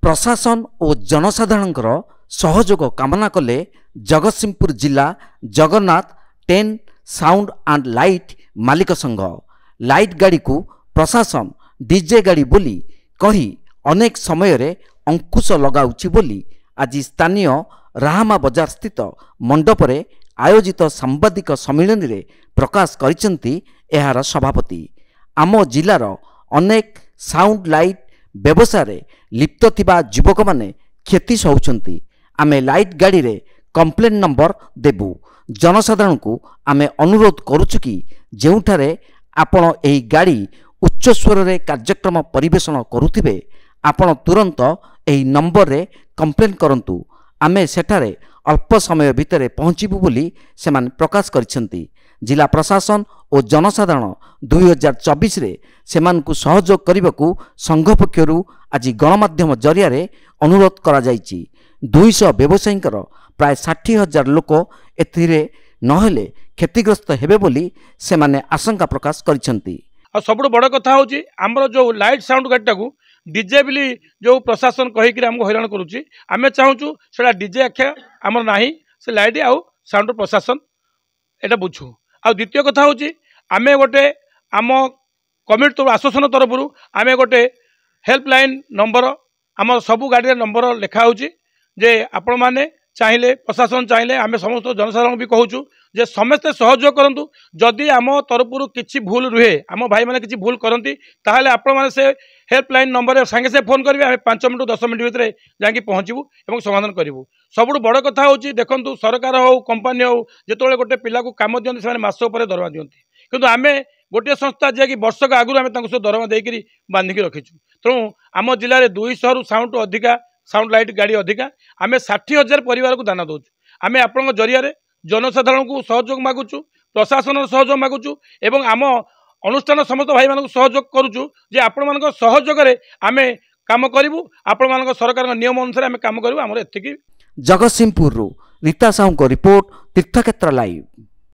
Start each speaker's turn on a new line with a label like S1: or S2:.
S1: प्रशासन और जनसाधारण सहयोग कामना कले जगतसिंहपुर जिला Jagannath tent sound and light मालिक संघ। लाइट गाड़ी को प्रशासन डीजे गाड़ी बोली कही अनेक समय रे अंकुश लगाउछि बोली आज स्थानीय राहामा बजार स्थित मंडप रे आयोजित सांबादिक सम्मेलन रे प्रकाश करिसेंती एहार सभापति। आम जिलार अनेक साउंड लाइट व्यवसाय लिप्त थिबा युवक माने क्षति सहउछंती। आमे लाइट गाड़ी रे कंप्लेन नंबर देबू। जनसाधारण को आमे अनुरोध करूछु कि जेउठारे आपण एही गाड़ी उच्च स्वर रे कार्यक्रम परिवेषण करुथिबे आपण तुरंत एही नंबर रे कंप्लेन करंतु। आमे सेठारे अल्प समय भितर पहुँचबू बोली सेमान प्रकाश करिसेंती। जिला प्रशासन और जनसाधारण 2024 रे सेमान को सहयोग करने को संघ पक्षर आज गणमाध्यम जरिया रे अनुरोध करा जायछि। 200 व्यवसायी प्राय 60,000 लोक एथिरे नहेले क्षतिग्रस्त हेबे बोली सेमाने आशंका प्रकाश करिसेंती।
S2: आ सबुठ बड़ कथा होची हमर जो लाइट साउंड गाड़ीटा को डीजे बिली जो प्रशासन कहीकि हमको हैरान करुच्ची आमे चाहूँ से डीजे आख्या आमर नाही से लाइट आउ साउंड प्रशासन एटा बुझू। आ द्वितीय कथा होची आमे गोटे आम कमिटी आसोसन तरफ आमे गोटे हेल्पलाइन नंबर आम सबू गाड़ी नंबर लिखा होची जे आपण माने चाहिए प्रशासन चाहिए आम समस्त जनसाधारण भी कहूँ जे समस्ते सहयोग करूँ। जदि आम तरफ किसी भूल रुहे आम भाई मैंने किसी भूल करती ताहले आपण माने से हेल्पलाइन नंबर सांगे से फोन करेंगे आम 5 मिनट 10 मिनट भितर जाकि पहुँचबू और समाधान करूँ। सबुठ बड़ कथा होची देखंतु सरकार हो कंपनी हो जो गोटे पिला को काम दियंती से मास उपर दरमा दियंती किंतु आमे गोटे संस्था जे कि वर्षक आगु आम दरमा देकर बांधिकी रखीचु। तेणु आम जिले में 200 रु साउंड अधिका साउंड लाइट गाड़ी अधिका आम 60,000 परिवार को दाना दौचु। आम आपण जरिया जनसाधारण को सहयोग मागुचु प्रशासन सहयोग मागुचु एवं आम अनुष्ठान समस्त भाई मान सहयोग करुचु जे आपण मान सहयोग आम काम करूँ आपण मान सरकार नियम अनुसार आम काम करूँ। आमर एतिकी।
S1: जगतसिंहपुर रीता साहू को रिपोर्ट तीर्थक्षेत्र लाइव।